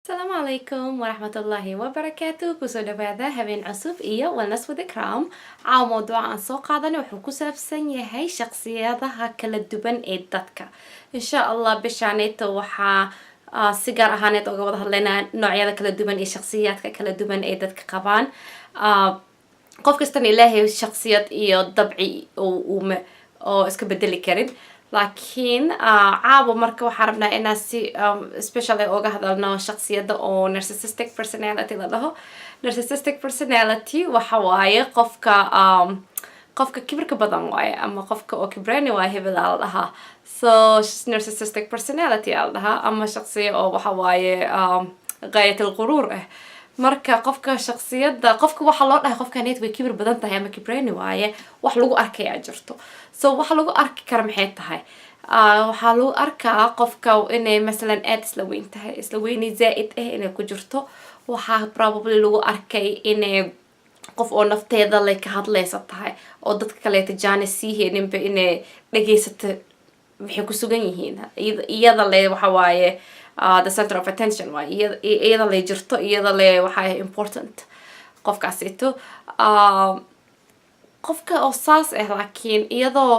السلام عليكم ورحمة الله وبركاته kusoo dhawaada habeen cusub iyo wellness with ikram caawa mowduuca aan soo qaadanay wuxuu ku saabsan yahay shaqsiyadaha kala duwan ee dadka insha allah bishaaneyta waxaa si gaar ahaaneed oga wada hadlaynaa noocyada kala duwan iyo shaqsiyaadka kala duwan ee dadka qabaan qof kastana ilaahay shaqsiyad iyo dabci oo iska bedeli karin laakiin caawa marka waxaan rabnaa inaan si special oga hadalno shaqsiyada oo narcissistic personality la dhaho. Narcissistic personality waxa waaye qofka kibirka badan waaye ama qofka oo kibrani waaye hebel la dhahaa. So narcissistic personality la dhahaa ama shaqsiya oo waxa waaye gaayat alquruur marka qofka shaqsiyada qofka waxa loo dhahay qofkaneed way kibir badan tahay ama kibrani waaye wax lagu arkaya jirto. So waxa lagu arki kara maxay tahay waxa lagu arkaa qofka inay masalan aad isla weyn tahay isla weyni zaid inay ku jirto waxa probably lagu arkay inay qof oo nafteeda leh ka hadlaysa tahay oo dadka kale jaanis siiheedinba inay dhageysato waxay ku sugan yihiin iyada leh waxa waaye the center of attention waaye iyada leh jirto iyada leh waxa important qofkaasito qofka oo saas laakiin iyadoo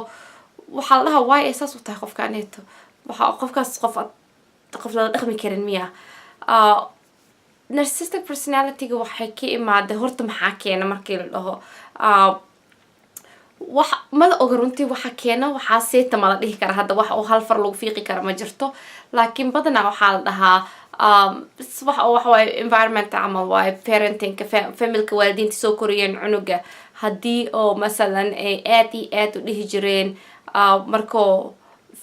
waxa la dhahaa why saas u tahay qofkaaneeto waxa qofkaas qof la dhaqmi karin miya narcissistic personality waxay ka imaada horta maxaa keena markii la dhaho wax mala oga runtii waxa keena waxa seeta mala dhihi kara hadda wax oo hal far lagu fiiqi kara ma jirto laakiin badanaa waxaa la dhahaa wax waaye environment camal waaye parenting familka waalidiinta soo koriyeen cunuga haddii oo masalan ay aad iyo aad u dhihi jireen markoo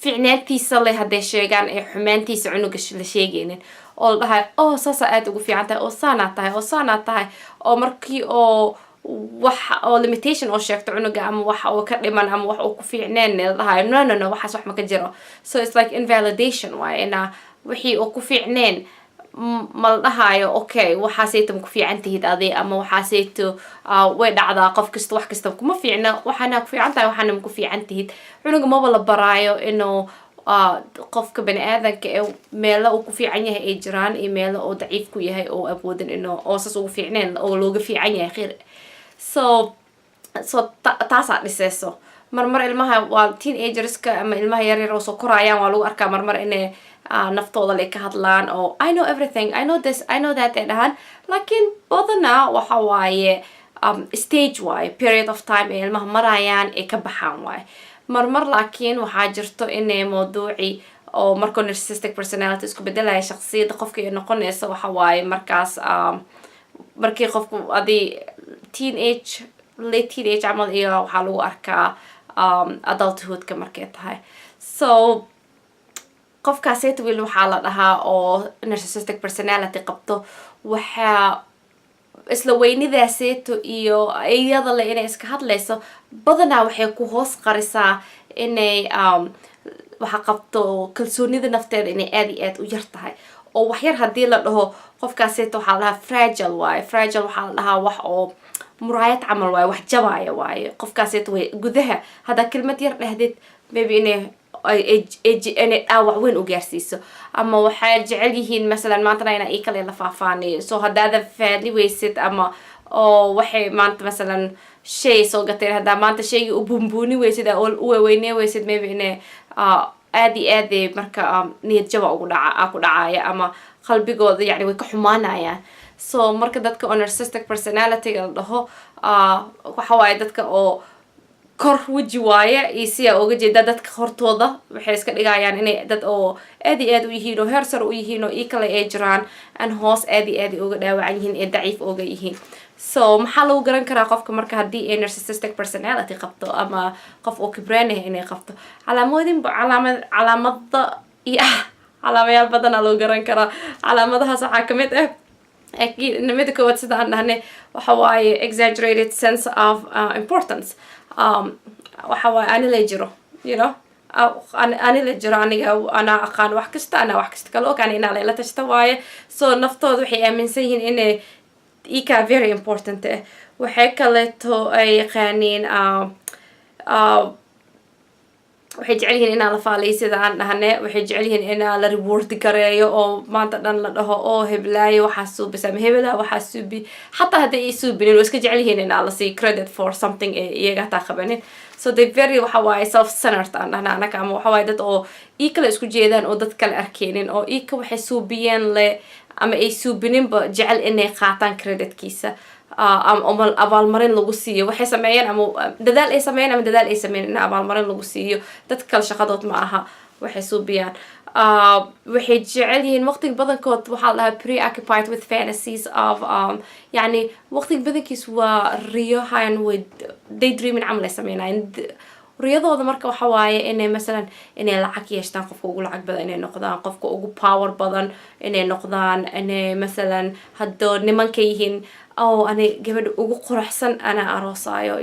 ficnaantiisa leh hadday sheegaan ee xumaantiisa cunuga la sheegaynin oo la dhahay saasa aad ugu fiican tahay oo saanaa tahay oo markii oo wax oo limitation oo sheegto cunuga ama wax oo ka dhiman ama wax oo ku fiicneen la dhahay no waxaas wax ma ka jiro. So it's like invalidation waaye ina wixii oo ku fiicneen ma la dhahayo okay waxaasayta ku fiican tahid adee ama waxaasayto way dhacdaa qof kasta wax kasta kuma fiicna waxaana ku fiican tahay waxaana ku fiican tahid cunuga ma wala baraayo inuu qofka bani aadanka ee meelo uu ku fiican yahay ay jiraan iyo meelo oo daciif ku yahay oo awoodin inuu oosas ugu fiicneen oo looga fiican yahay khayr. So taasaa dhisayso marmar ilmaha waa teenagerska ama ilmaha yaryar oo soo korayaan waa lagu arkaa marmar inay naftooda lay ka hadlaan oo I know everything, I know this, I know that ay dhahaan laakiin badanaa waxa waaye stage waaye period of time ee ilmaha marayaan ee ka baxaan waaye marmar laakiin waxaa jirto inay mawduuci oo markuu narcissistic personality isku bedelaya shaqsiyada qofka ay noqonaysa waxa waaye markaas markii qofku adii late teenage camal iyo waxaa lagu arkaa adulthoodka markay tahay. So qofkaasayta wiil waxaa la dhahaa oo narcissistic personality qabto waxaa isla weynidaaseeto iyo iyada le inay iska hadlayso badanaa waxay ku hoos qarisaa inay waxa qabto kalsoonida nafteeda inay aad iyo aad u yar tahay oo wax yar haddii la dhaho qofkaasayta waxaa la dhahaa fragile waaye fragile waxaa la dhahaa wax oo muraayad camal waaye wax jabaya waaye qofkaasayta way gudaha haddaa kelmad yar dhahdid maybe inay dhaawac weyn u gaarsiiso ama waxay jecel yihiin masalan maantana inaa ii kale la faafaanayo so haddaadan faali weysid ama oo waxay maanta masalan shay soo gateen haddaa maanta shaygii u buunbuuni weysid u weynee weysid maybe inay aad iyo aad marka niyad jaba ku dhacaya ama qalbigooda yacni way ka xumaanayaan. So marka dadka oo narcissistic personality la dhaho waxa waaye dadka oo kor waji waaye iyo siyaa uga jeeda dadka hortooda waxay iska dhigayaan inay dad oo aad iyo aad u yihiin oo heer sare u yihiin oo ii kale ay jiraan aan hoos aad iyo aad uga dhaawacan yihiin ee daciif uga yihiin. So maxaa lagu garan karaa qofka marka haddii ay narcissistic personality qabto ama qof oo kibrani inay qabto calaamada iyo calaamayaal badanaa lagu garan karaa. Calaamadahaas waxaa kamid mida koowaad sida aan dhahnay waxa waaye exaggerated sense of importance waxa waaye ani la jiro ani la jiro aniga anaa aqaan wax kasta anaa wax kasta kale og ani inaa layla tashta waaye. So naftooda waxay aaminsan yihiin inay ika very important waxay kaleeto ay yaqaaniin waxay jecel yihiin inaa la faaliyo sida aan dhahne, waxay jecel yihiin inaa la reward gareeyo oo maanta dhan la dhaho oo heblaayo waxaa suubis ama hebelaa waxaa suubi, xataa hadday ii suubinin waa iska jecel yihiin inaa la sii credit for something ee iyaga hataa qabanin. So they very waxa waaye self-centered aan dhahna anaga, ama waxa waaye dad oo ii kale isku jeedaan oo dad kale arkeenin, oo ii ka waxay suubiyeen le ama ay suubininba jecel inay qaataan creditkiisa ama abaalmarin lagu siiyo waxay sameeyeen, ama dadaal ay sameeyeen ama dadaal ay sameeyeen in abaalmarin lagu siiyo. dad kale shaqadood ma aha waxay suubiyaan. waxay jecel yihiin waqtiga badankood waxaa la dhahaa preoccupied with fantasies of yani waqtiga badankiis waa riyohan with daydreaming camal ay sameynayaan. riyadooda marka waxa waaye inay masalan inay lacag yeeshtaan, qofka ugu lacag badan inay noqdaan, qofka ugu power badan inay noqdaan, inay masalan haddoo nimanka yihiin ani gabadha ugu quruxsan anaa aroosaayo,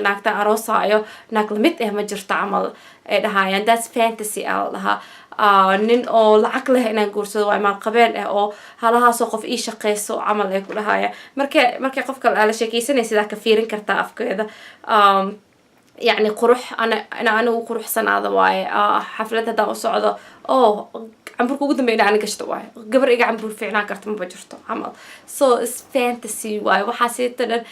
naagta aroosaayo naag lamid ma jirto camal ay dhahayaan. that's fantasy aa la dhahaa. nin oo lacag leh inaan guursado waa maalqabeen oo halahaasoo qof ii shaqeyso camal ay ku dhahayaan. markay qofka la sheekeysanaysa sidaa ka fiirin kartaa afkeeda. يعني قروح أنا وقروحsanaada waaye. xaflad haddaan u socdo camburka ugu dambeeyna ani gashto waaye, gabar iga cambur fiicnaan karta maba jirto camal. so it's fantasy waaye waxaasita dhan.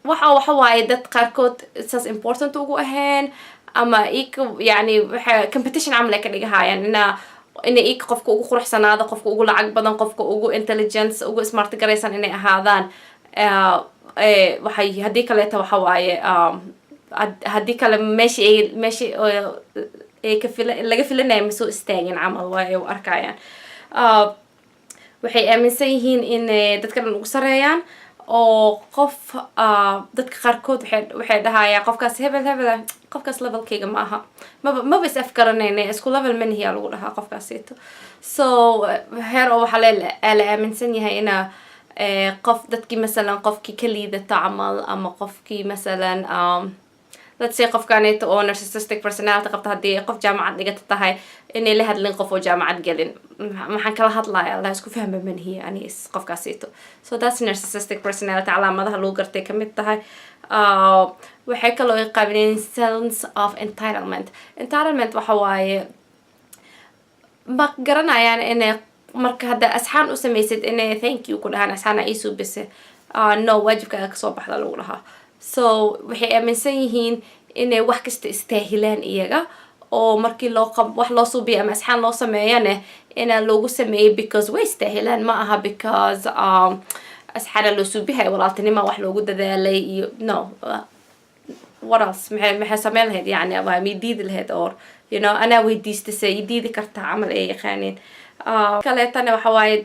waxa waaye dad qaarkood saas important ugu ahayn, ama ika yani waxa competition camal ay ka dhigahayaan inay ika qofka ugu quruxsanaado, qofka ugu lacag badan, qofka ugu intelligence, ugu smart garaysan inay ahaadaan. waxay haddii kaleeta waxa waaye haddii kale meeshii laga filanaya masoo istaagin camal waaye u arkayaan. waxay aaminsan yihiin in dadka dhan ugu sareeyaan, oo qof dadka qaarkood waxay dhahayaan qofkaas hebel qofkaas levelkayga ma aha, maba is afgaranayna, isku level manhiyaa lagu dhahaa qofkaasito. so heer oo waxaa la aaminsan yahay inaa qof dadkii masalan qofkii ka liidata camal, ama qofkii masalan let's say qofkaaneyta oo narcissistic personality qabta, haddii qof jaamacad dhigata tahay inay la hadlin qof oo jaamacad gelin. maxaan kala hadlaya allah isku fahma manhiya ani qofkaasito. so that's narcissistic personality, calaamadaha lagu gartay kamid tahay. waxay kaloo qaabineen sense of entitlement. waxa waaye ma garanayaan inay marka hadda asxaan u samaysid inay thank you ku dhahaan, asxaana ii suubise no waajibkaaga kasoo baxda lagu dhahaa. so waxay aaminsan yihiin inay wax kasta istaahilaan iyaga, oo markii wax loo suubiya ama asxaan loo sameeyane inaa loogu sameeyay because way istaahilaan, ma aha because asxaana loo suubihay walaaltinima wax loogu dadaalay iyo no. what else maxay sameyn lahayd yani, waa mi diidi lahayd or anaa weydiistase i diidi kartaa camal ay yaqaaneen. kaleetana waxa waaye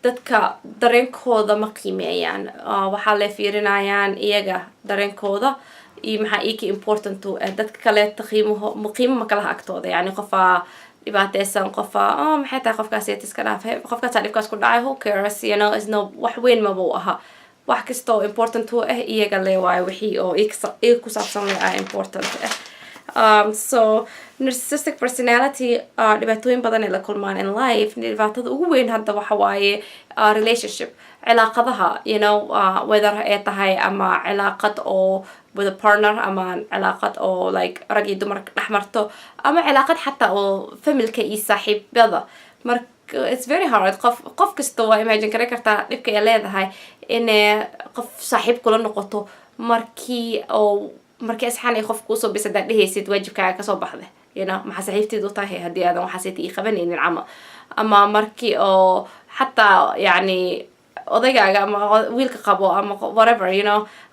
dadka dareenkooda ma qiimeeyaan. waxaa la fiirinayaan iyaga dareenkooda iyo maxaa ika important u dadka kaleeta qiimo ma kalaha agtooda. yani qofaa dhibaateysan, qofaa maxay tahay qofkaas iska dhaaf, qofkaasaa dhibkaas ku dhacay, who cares, isno wax weyn maba u aha. wax kasta oo important u iyaga le waayo wixii oo iga ku saabsan le important so narcissistic personality dhibaatooyin badan ay la kulmaan in life. dhibaatada ugu weyn hadda waxa waaye relationship, cilaaqadaha, whether ay tahay ama cilaaqad oo with a partner, ama cilaaqad oo like rag iyo dumar dhex marto, ama cilaaqad xataa oo familka iyo saaxiibada. marka it's very hard. qof kasta waa imagine garan kartaa dhibka ay leedahay inay qof saaxiib kula noqoto markii asxaan ay qof kuusoo bis hadaad dhehaysid waajibkaaga kasoo baxda, maxaa saaxiibteed u tahay haddii aadan waxaasayta ii qabanaynin camal. ama markii oo xataa yani odaygaaga ama wiilka qabo ama whatever,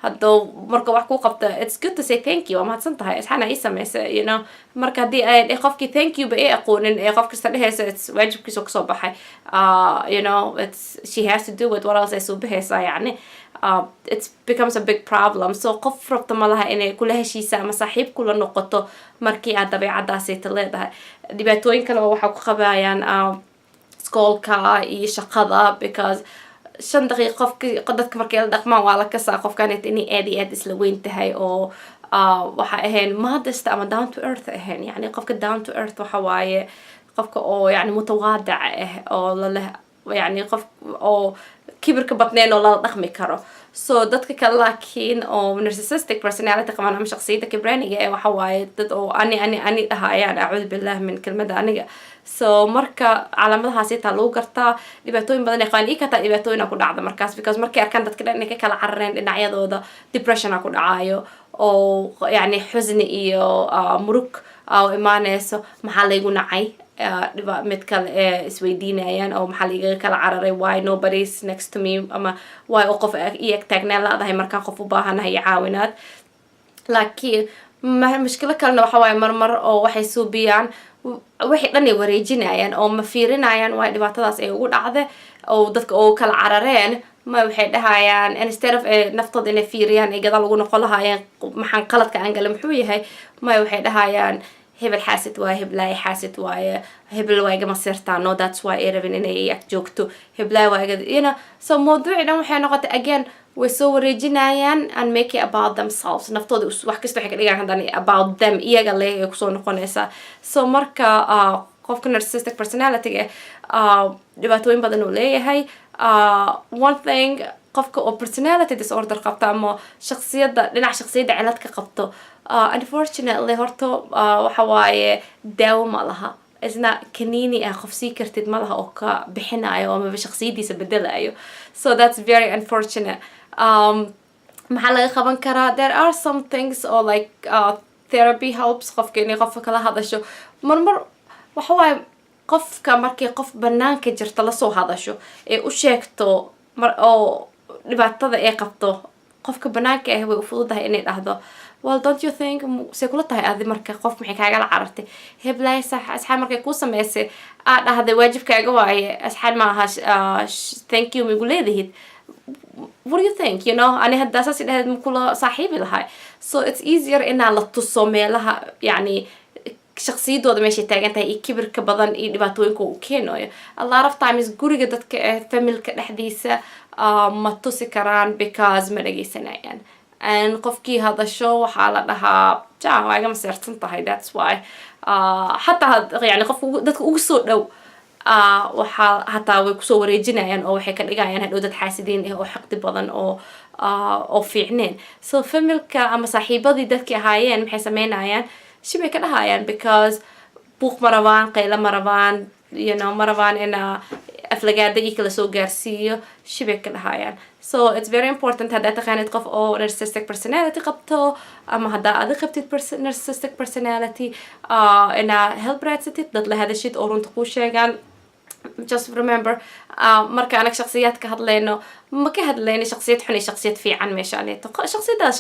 hadduu marka wax ku qabta it's good to say thank you, waa mahadsan tahay asxaana ii sameysa. marka haddii ay qofkii thank you ba ay aqoonin ee qof kasta dhehaysa it's waajibkiisa kasoo baxay, she has to do with what else ay soo bahaysaa yani. it becomes a big problem. so qof rabta malaha inay kula heshiisa ama saaxiib kula noqoto markii aad dabeecadaasayta leedahay. dhibaatooyin kaleba waxaa ku qabayaan iskoolka iyo shaqada, because 5 daqiiqo dadka markay la dhaqmaan waa la kasaa qofkaaneta inay aad iyo aad isla weyn tahay, oo waxa ahayn modest ama down to earth ahayn. yani qofka down to earth waxa waaye qofka oo yani mutawaadic oo laleh, yani qof oo kibirka badneen oo lala dhaqmi karo. So dadka kale laakiin oo narcissistic personality qabaan ama shakhsiyadda kibraaniga ee waxa waaye dad oo ani dhahayaan acuudu billah min kelmadda aniga. So marka calaamadahaas inta lagu gartaa dhibaatooyin badan ay qabaan ikataa dhibaatooyin ku dhacda markaas because markay arkaan dadka dhan inay ka kala carareen dhinacyadooda depression ku dhacayo oo yani xusni iyo murug oo imaanayso maxaa laygu nacay mid kale isweydiinayaan oo maxaa liiga kala cararay why nobody's next to me ama why oo qof iyag taagnaan laadahay markaan qof u baahanahay caawinaad. laakiin mushkilo kalena waxa waaye marmar oo waxay suubiyaan wixii dhan ay wareejinayaan oo ma fiirinayaan waay dhibaatadaas ay ugu dhacda oo dadka oo kala carareen ma waxay dhahayaan instead of naftooda inay fiiriyaan ay gadaal ugu noqon lahaayeen maxaan qaladka aan gale muxuu yahay ma waxay dhahayaan hebel xaasid waaye heblaay xaasid waaye hebel waa iga masirtaa no that's why ay rabin inay ag joogto heblaay waa iga so mawduuci dhan waxay noqotay again way soo wareejinayaan and make it about themselves naftooda wax kasta waxay ka dhigaan haddana about them iyaga leh ay kusoo noqonaysaa. So marka qofka narcissistic personality dhibaatooyin badan uu leeyahay. One thing qofka oo personality disorder qabta ama shakhsiyadda dhinac shakhsiyadda cilad ka qabto unfortunately horta waxa waaye daawo ma laha isna kaniini qof sii kartid ma laha oo ka bixinayo ama shakhsiyadiisa bedelayo. So that's very unfortunate. maxaa laga qaban karaa there are some things or like therapy helps qofka inay qofka kala hadasho marmar waxa waaye qofka markii qof banaanka jirta la soo hadasho ee u sheegto oo dhibaatada ay qabto qofka banaanka way u fududahay inay dhahdo well don't you think say kula tahay aad marka qof maxay kaaga la carartay heblaay sax asxaab markay ku sameysay aad dhahday waajibkaaga waaye asxaab ma aha thank you migu leedahid. What do you think? You know, أنا هاد أساسي ده مكلا صاحبي لهاي. So it's easier إن على تصمي لها يعني شخصيته ده ماشي تاجن تاي كبر كبدن اللي بتوينكو كينو. A lot of times جوري جدت كفاميل كحديثة ما تسكران because ما لقي سنين. And قفكي هذا الشو حالة لها جا واجا مسيرتن تهاي that's why حتى هاد يعني قف دتك أقصد لو waxaa hataa way kusoo wareejinayaan oo waxay ka dhigayaan hadhow dad xaasidiin oo xaqdi badan oo fiicneen. So familka ama saaxiibadii dadkii ahaayeen maxay sameynayaan shibay ka dhahayaan because buuq ma rabaan qaylo ma rabaan you know ma rabaan in aflagaada iyo kala soo gaarsiiyo shibay ka dhahayaan. So it's very important haddaa taqaanid qof oo narcissistic personality qabto ama haddaa adi qabtid narcissistic personality inaa help raadsatid dad la hadashid oo runta kuu sheegaan. Just remember marka anak shakhsiyaad ka hadlayno ma ka hadlayno shakhsiyad xun iyo shakhsiyad fiican meeshaaneeto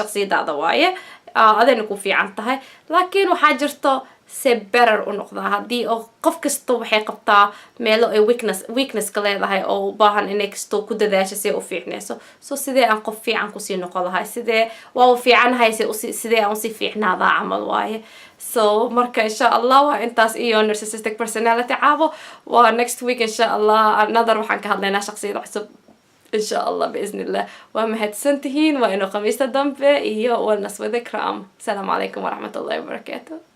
shakhsiyadaada waaye adayna ku fiican tahay laakiin waxaa jirto se better u noqdaa haddii oo qof kasta waxay qabtaa meelo ay weakness ka leedahay oo u baahan inay kasto ku dadaasho si u fiicnayso. So sidee aan qof fiican kusii noqon lahay sidee waa u fiicanahay sidee aan usii fiicnaadaa camal waaye. So marka insha Allah waa intaas iyo narcissistic personality caabo waa next week insha Allah another waxaan ka hadlaynaa shakhsiyad cusub insha Allah بإذن الله. ومهدسنتهين وإنه خميس دمبه iyo walnas with ikram. Assalamu alaikum wa rahmatullahi wa barakatuh.